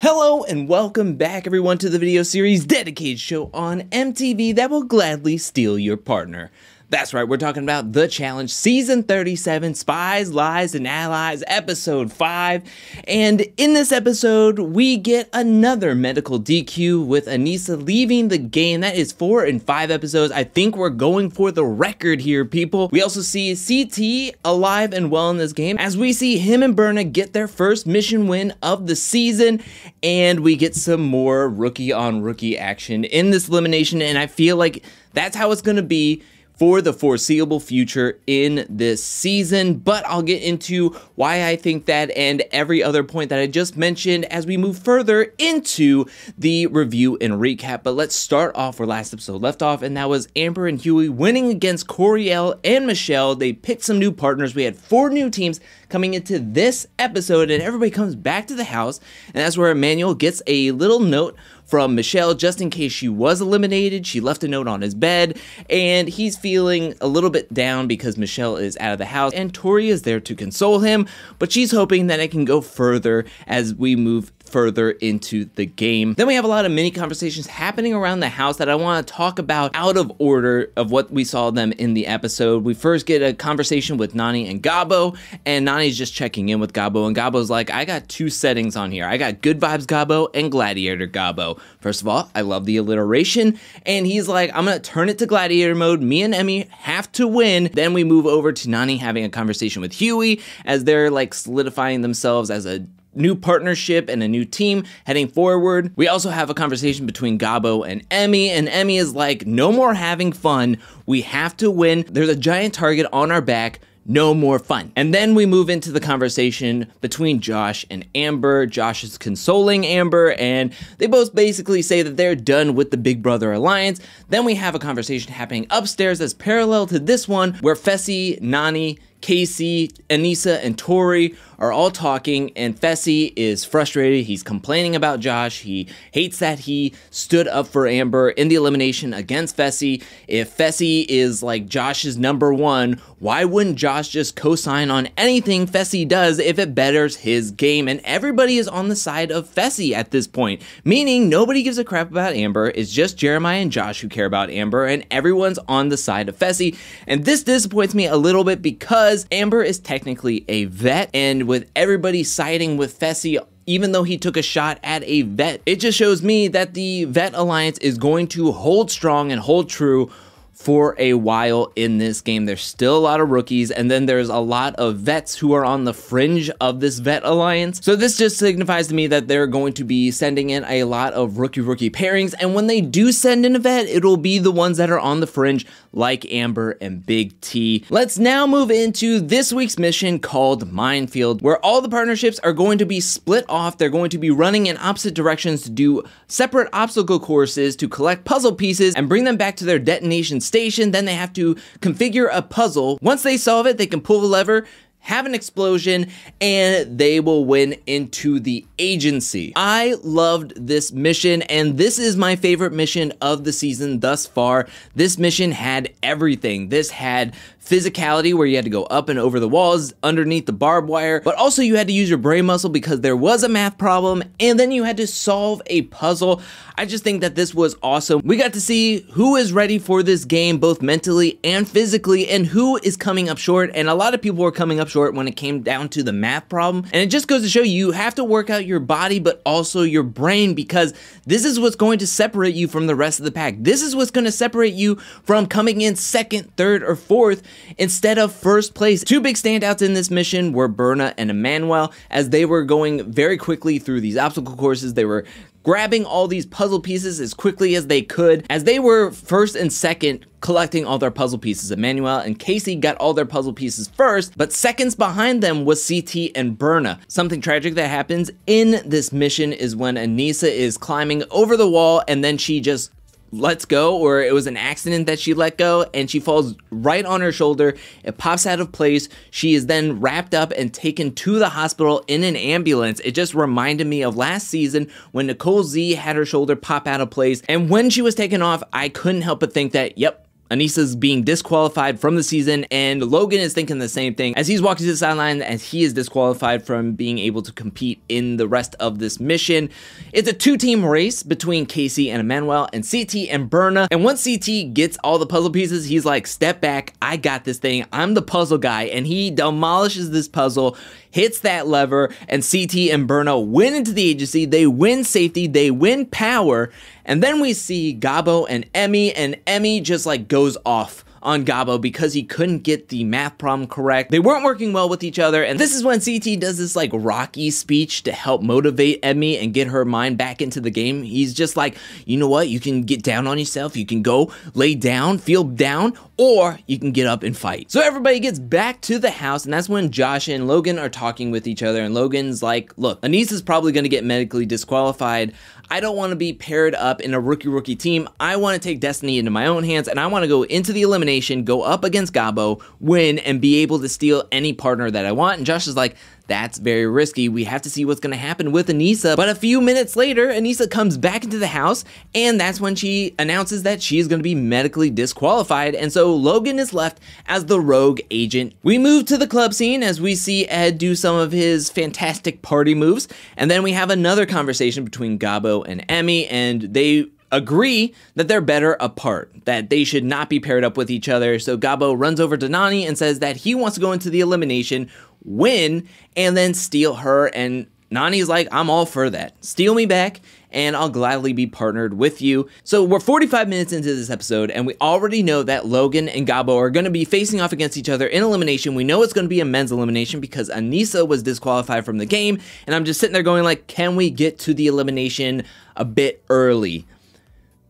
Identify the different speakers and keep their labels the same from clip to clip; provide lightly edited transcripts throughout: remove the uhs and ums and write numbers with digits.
Speaker 1: Hello and welcome back everyone to the video series dedicated show on MTV that will gladly steal your partner. That's right, we're talking about The Challenge Season 37, Spies, Lies, and Allies, Episode 5. And in this episode, we get another medical DQ with Aneesa leaving the game. That is 4 in 5 episodes. I think we're going for the record here, people. We also see CT alive and well in this game, as we see him and Berna get their first mission win of the season, and we get some more rookie-on-rookie action in this elimination, and I feel like that's how it's going to be for the foreseeable future in this season. But I'll get into why I think that and every other point that I just mentioned as we move further into the review and recap. But let's start off where last episode left off, and that was Amber and Huey winning against Coriel and Michelle. They picked some new partners. We had 4 new teams coming into this episode, and everybody comes back to the house, and that's where Emmanuel gets a little note from Michelle just in case she was eliminated. She left a note on his bed, and he's feeling a little bit down because Michelle is out of the house, and Tori is there to console him, but she's hoping that it can go further as we move further into the game. Then we have a lot of mini conversations happening around the house that I want to talk about out of order of what we saw them in the episode. We first get a conversation with Nany and Gabo, and Nany's just checking in with Gabo, and Gabo's like, I got 2 settings on here. I got Good Vibes Gabo and Gladiator Gabo. First of all, I love the alliteration, and he's like, I'm gonna turn it to Gladiator mode. Me and Emmy have to win. Then we move over to Nany having a conversation with Huey as they're like solidifying themselves as a new partnership and a new team heading forward. We also have a conversation between Gabo and Emmy is like, no more having fun. We have to win. There's a giant target on our back. No more fun. And then we move into the conversation between Josh and Amber. Josh is consoling Amber, and they both basically say that they're done with the Big Brother Alliance. Then we have a conversation happening upstairs that's parallel to this one, where Fessy, Nany, Casey, Aneesa, and Tori are all talking, and Fessy is frustrated. He's complaining about Josh. He hates that he stood up for Amber in the elimination against Fessy. If Fessy is like Josh's #1, why wouldn't Josh just co-sign on anything Fessy does if it betters his game? And everybody is on the side of Fessy at this point, meaning nobody gives a crap about Amber. It's just Jeremiah and Josh who care about Amber, and everyone's on the side of Fessy. And this disappoints me a little bit because Amber is technically a vet, and with everybody siding with Fessy, even though he took a shot at a vet, it just shows me that the vet alliance is going to hold strong and hold true for a while in this game. There's still a lot of rookies, and then there's a lot of vets who are on the fringe of this vet alliance. So this just signifies to me that they're going to be sending in a lot of rookie pairings, and when they do send in a vet, it'll be the ones that are on the fringe, like Amber and Big T. Let's now move into this week's mission called Minefield, where all the partnerships are going to be split off. They're going to be running in opposite directions to do separate obstacle courses to collect puzzle pieces and bring them back to their detonation station. Then they have to configure a puzzle. Once they solve it, they can pull the lever, have an explosion, and they will win into the agency. I loved this mission, and this is my favorite mission of the season thus far. This mission had everything. This had physicality, where you had to go up and over the walls underneath the barbed wire, but also you had to use your brain muscle because there was a math problem, and then you had to solve a puzzle. I just think that this was awesome. We got to see who is ready for this game, both mentally and physically, and who is coming up short, and a lot of people were coming up short when it came down to the math problem. And it just goes to show you have to work out your body, but also your brain, because this is what's going to separate you from the rest of the pack. This is what's going to separate you from coming in 2nd, 3rd, or 4th instead of 1st place. 2 big standouts in this mission were Berna and Emmanuel, as they were going very quickly through these obstacle courses. They were grabbing all these puzzle pieces as quickly as they could, as they were 1st and 2nd collecting all their puzzle pieces. Emmanuel and Casey got all their puzzle pieces first, but seconds behind them was CT and Berna. Something tragic that happens in this mission is when Aneesa is climbing over the wall, and then she just lets go, or it was an accident that she let go, and she falls right on her shoulder. It pops out of place. She is then wrapped up and taken to the hospital in an ambulance. It just reminded me of last season when Nicole Z had her shoulder pop out of place, and when she was taken off, I couldn't help but think that, yep, Aneesa's being disqualified from the season, and Logan is thinking the same thing as he's walking to the sideline as he is disqualified from being able to compete in the rest of this mission. It's a two-team race between Casey and Emmanuel and CT and Berna, and once CT gets all the puzzle pieces, he's like, step back, I got this thing, I'm the puzzle guy, and he demolishes this puzzle, hits that lever, and CT and Berna win into the agency, they win safety, they win power, and then we see Gabo and Emmy just like goes off on Gabo because he couldn't get the math problem correct. They weren't working well with each other, and this is when CT does this like Rocky speech to help motivate Emmy and get her mind back into the game. He's just like, you know what, you can get down on yourself, you can go lay down, feel down, or you can get up and fight. So everybody gets back to the house, and that's when Josh and Logan are talking with each other, and Logan's like, look, Aneesa's probably gonna get medically disqualified. I don't want to be paired up in a rookie team. I want to take destiny into my own hands, and I want to go into the elimination, go up against Gabo, win, and be able to steal any partner that I want. And Josh is like, that's very risky. We have to see what's going to happen with Aneesa. But a few minutes later, Aneesa comes back into the house, and that's when she announces that she's going to be medically disqualified. And so Logan is left as the rogue agent. We move to the club scene as we see Ed do some of his fantastic party moves. And then we have another conversation between Gabo and Emmy, and they agree that they're better apart, that they should not be paired up with each other. So Gabo runs over to Nani and says that he wants to go into the elimination, win, and then steal her. And Nani's like, I'm all for that. Steal me back, and I'll gladly be partnered with you. So we're 45 minutes into this episode, and we already know that Logan and Gabo are going to be facing off against each other in elimination. We know it's going to be a men's elimination because Aneesa was disqualified from the game, and I'm just sitting there going like, can we get to the elimination a bit early?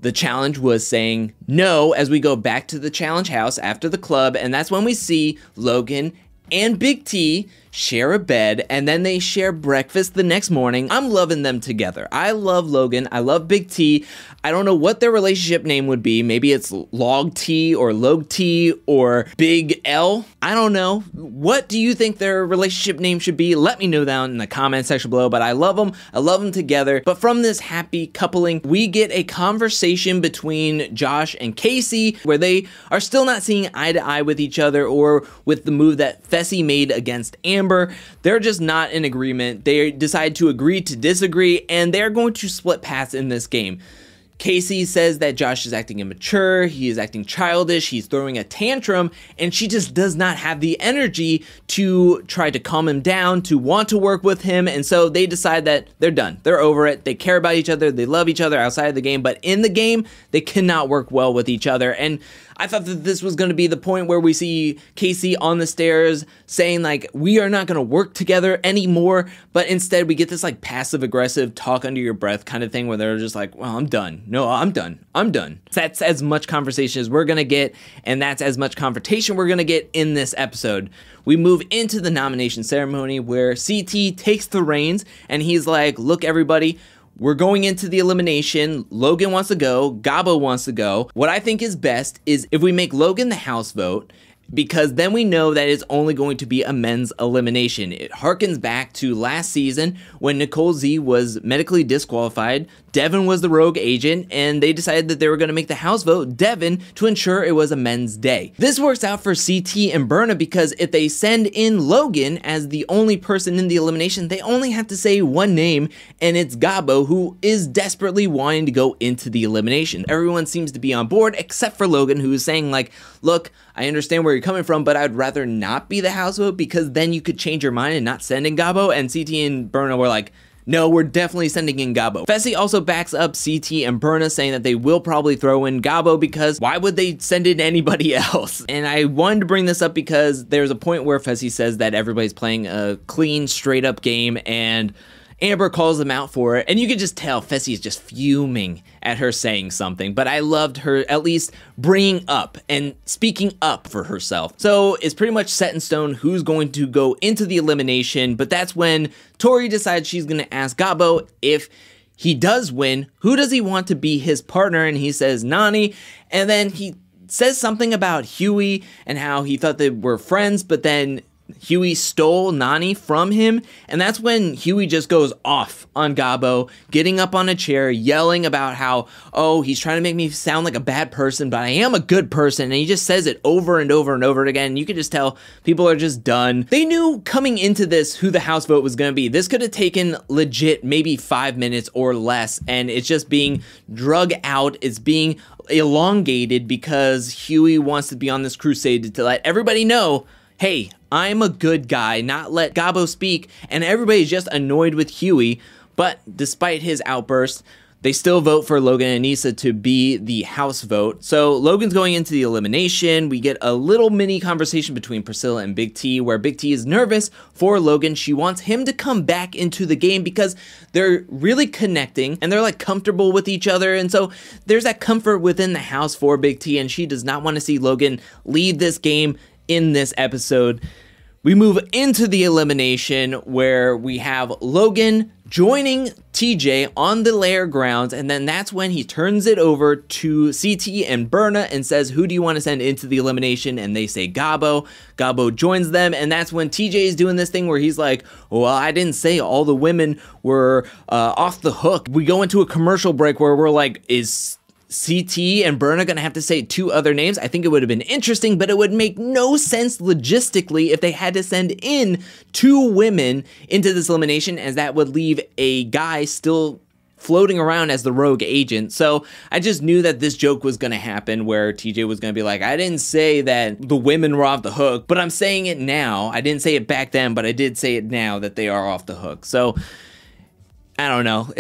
Speaker 1: The challenge was saying no as we go back to the challenge house after the club, and that's when we see Logan and Big T share a bed, and then they share breakfast the next morning. I'm loving them together. I love Logan. I love Big T. I don't know what their relationship name would be. Maybe it's Log T or Log T or Big L. I don't know. What do you think their relationship name should be? Let me know down in the comment section below, but I love them. I love them together. But from this happy coupling, we get a conversation between Josh and Casey where they are still not seeing eye to eye with each other or with the move that Fessy made against Amber. They're just not in agreement. They decide to agree to disagree, and they're going to split paths in this game. Casey says that Josh is acting immature, he is acting childish, he's throwing a tantrum, and she just does not have the energy to try to calm him down, to want to work with him, and so they decide that they're done. They're over it. They care about each other, they love each other outside of the game, but in the game, they cannot work well with each other. And I thought that this was going to be the point where we see Casey on the stairs saying like, we are not going to work together anymore, but instead we get this like passive aggressive talk under your breath kind of thing where they're just like, well, I'm done. No, I'm done. I'm done. That's as much conversation as we're going to get, and that's as much confrontation we're going to get in this episode. We move into the nomination ceremony where CT takes the reins and he's like, look, everybody, we're going into the elimination. Logan wants to go. Gabo wants to go. What I think is best is if we make Logan the house vote, because then we know that it's only going to be a men's elimination. It harkens back to last season when Nicole Z was medically disqualified. Devin was the rogue agent, and they decided that they were going to make the house vote Devin to ensure it was a men's day. This works out for CT and Berna because if they send in Logan as the only person in the elimination, they only have to say one name, and it's Gabo, who is desperately wanting to go into the elimination. Everyone seems to be on board except for Logan, who is saying like, look, I understand where you're coming from, but I'd rather not be the house vote because then you could change your mind and not send in Gabo. And CT and Berna were like, no, we're definitely sending in Gabo. Fessy also backs up CT and Berna, saying that they will probably throw in Gabo because why would they send in anybody else? And I wanted to bring this up because there's a point where Fessy says that everybody's playing a clean, straight up game, and Amber calls them out for it, and you can just tell Fessy is just fuming at her saying something, but I loved her at least bringing up and speaking up for herself. So it's pretty much set in stone who's going to go into the elimination, but that's when Tori decides she's going to ask Gabo if he does win, who does he want to be his partner, and he says Nani, and then he says something about Huey and how he thought they were friends, but then Huey stole Nani from him, and that's when Huey just goes off on Gabo, getting up on a chair, yelling about how, oh, he's trying to make me sound like a bad person, but I am a good person, and he just says it over and over and over again. You can just tell people are just done. They knew coming into this who the house vote was going to be. This could have taken legit maybe 5 minutes or less, and it's just being drug out. It's being elongated because Huey wants to be on this crusade to let everybody know, hey, I'm a good guy, not let Gabo speak, and everybody's just annoyed with Huey. But despite his outburst, they still vote for Logan and Aneesa to be the house vote. So Logan's going into the elimination. We get a little mini conversation between Priscilla and Big T, where Big T is nervous for Logan. She wants him to come back into the game because they're really connecting and they're like comfortable with each other. And so there's that comfort within the house for Big T, and she does not want to see Logan leave this game in this episode. We move into the elimination where we have Logan joining TJ on the lair grounds, and then that's when he turns it over to CT and Berna and says, who do you want to send into the elimination? And they say Gabo. Gabo joins them, and that's when TJ is doing this thing where he's like, well, I didn't say all the women were off the hook. We go into a commercial break where we're like, is CT and Berna gonna have to say 2 other names? I think it would have been interesting, but it would make no sense logistically if they had to send in 2 women into this elimination, as that would leave a guy still floating around as the rogue agent. So I just knew that this joke was gonna happen where TJ was gonna be like, I didn't say that the women were off the hook, but I'm saying it now. I didn't say it back then, but I did say it now that they are off the hook. So I don't know.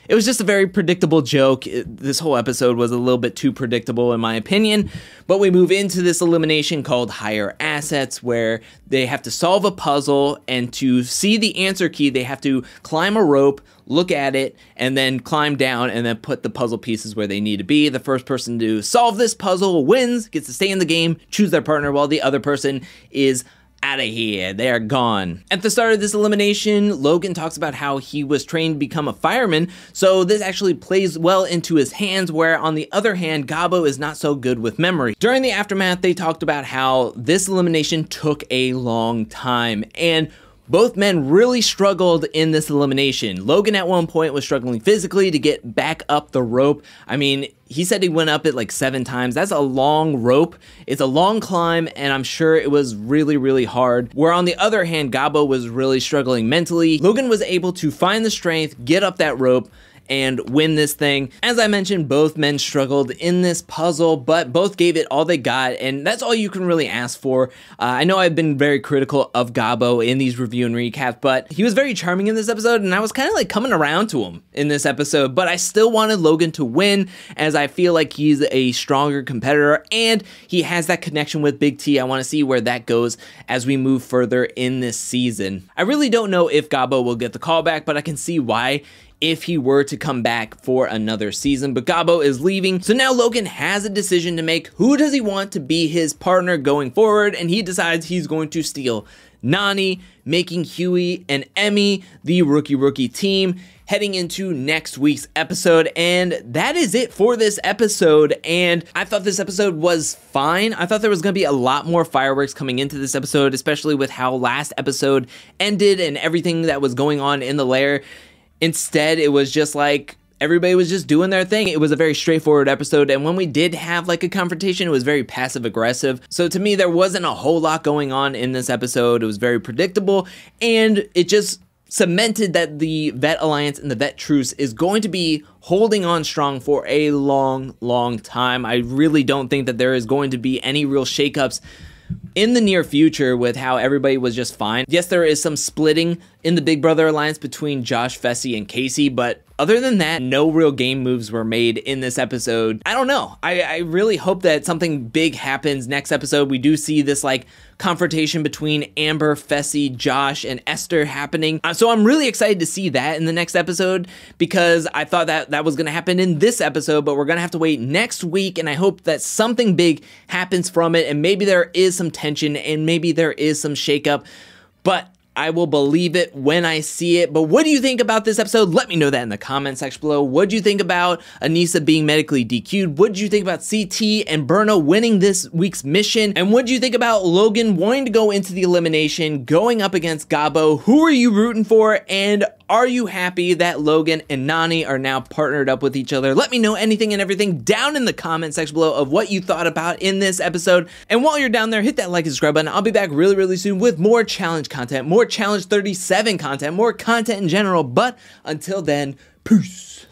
Speaker 1: It was just a very predictable joke. This whole episode was a little bit too predictable in my opinion, but we move into this elimination called Higher Assets, where they have to solve a puzzle, and to see the answer key, they have to climb a rope, look at it, and then climb down and then put the puzzle pieces where they need to be. The first person to solve this puzzle wins, gets to stay in the game, choose their partner, while the other person is out of here. They are gone. At the start of this elimination, Logan talks about how he was trained to become a fireman, so this actually plays well into his hands, where on the other hand, Gabo is not so good with memory. During the aftermath, they talked about how this elimination took a long time, and both men really struggled in this elimination. Logan at one point was struggling physically to get back up the rope. I mean, he said he went up it like 7 times. That's a long rope. It's a long climb, and I'm sure it was really, really hard. Where on the other hand, Gabo was really struggling mentally. Logan was able to find the strength, get up that rope, and win this thing. As I mentioned, both men struggled in this puzzle, but both gave it all they got, and that's all you can really ask for. I know I've been very critical of Gabo in these review and recaps, but he was very charming in this episode, and I was kind of like coming around to him in this episode, but I still wanted Logan to win, as I feel like he's a stronger competitor, and he has that connection with Big T. I want to see where that goes as we move further in this season. I really don't know if Gabo will get the call back, but I can see why if he were to come back for another season. But Gabo is leaving, so now Logan has a decision to make. Who does he want to be his partner going forward? And he decides he's going to steal Nani, making Huey and Emmy the rookie team heading into next week's episode. And that is it for this episode. And I thought this episode was fine. I thought there was going to be a lot more fireworks coming into this episode, especially with how last episode ended and everything that was going on in the lair. Instead, it was just like everybody was just doing their thing. It was a very straightforward episode, and when we did have like a confrontation, it was very passive aggressive. So to me, there wasn't a whole lot going on in this episode. It was very predictable, and it just cemented that the Vet Alliance and the Vet Truce is going to be holding on strong for a long time. I really don't think that there is going to be any real shakeups in the near future with how everybody was just fine. Yes, there is some splitting in the Big Brother Alliance between Josh, Fessy, and Casey, but other than that, no real game moves were made in this episode. I don't know. I really hope that something big happens next episode. We do see this like confrontation between Amber, Fessy, Josh, and Esther happening. So I'm really excited to see that in the next episode, because I thought that was going to happen in this episode, but we're going to have to wait next week, and I hope that something big happens from it, and maybe there is some tension, and maybe there is some shakeup, but I will believe it when I see it. But what do you think about this episode? Let me know that in the comment section below. What do you think about Aneesa being medically DQ'd? What did you think about CT and Berna winning this week's mission? And what do you think about Logan wanting to go into the elimination, going up against Gabo? Who are you rooting for? And are you happy that Logan and Nani are now partnered up with each other? Let me know anything and everything down in the comment section below of what you thought about in this episode. And while you're down there, hit that like and subscribe button. I'll be back really soon with more challenge content, more Challenge 37 content, more content in general. But until then, peace.